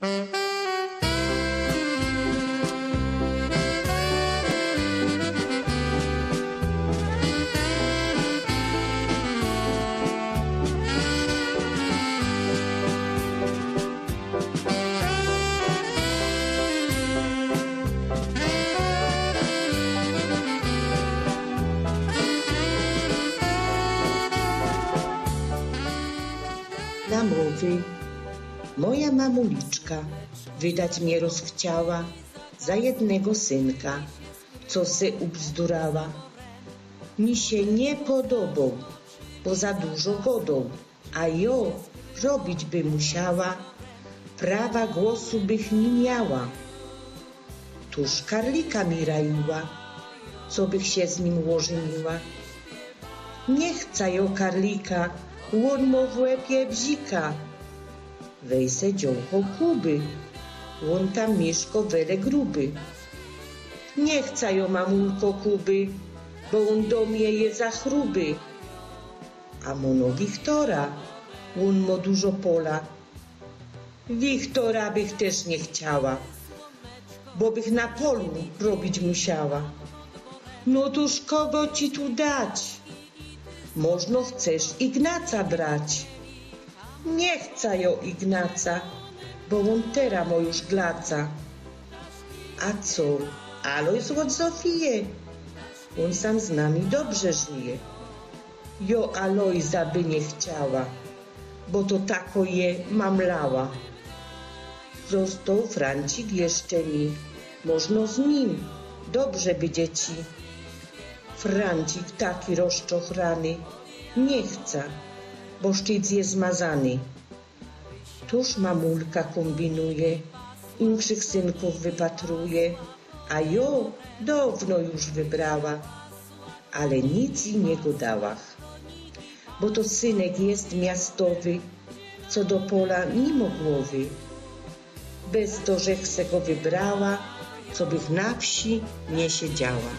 Na mowy moja mamuliczka wydać mnie rozchciała za jednego synka, co se ubzdurała. Mi się nie podobał, bo za dużo godą, a jo robić by musiała, prawa głosu bych nie miała. Tuż karlika mi raiła, co bych się z nim łożyniła. Nie chca jo karlika, łon mo w łepie bzika. Wej se dziołcho Kuby, łon tam mieszko wele gruby. Nie chca jo mamulko Kuby, bo on do mnie je za chruby. A mono Wiktora, łon mo dużo pola. Wiktora bych też nie chciała, bo bych na polu robić musiała. No tuż kogo ci tu dać? Można chcesz Ignaca brać. Nie chca jo Ignaca, bo on teraz mo już glaca. A co, Alojz od Zofije? On sam z nami dobrze żyje. Jo Alojza by nie chciała, bo to tako je mamlała. Został Francik jeszcze mi, można z nim dobrze by dzieci. Francik taki rozczochrany nie chce, bo szczyc jest zmazany. Tuż mamulka kombinuje, inszych synków wypatruje, a jo dawno już wybrała, ale nic i nie godała. Bo to synek jest miastowy, co do pola nie ma głowy. Bez to, że se go wybrała, co bych na wsi nie siedziała.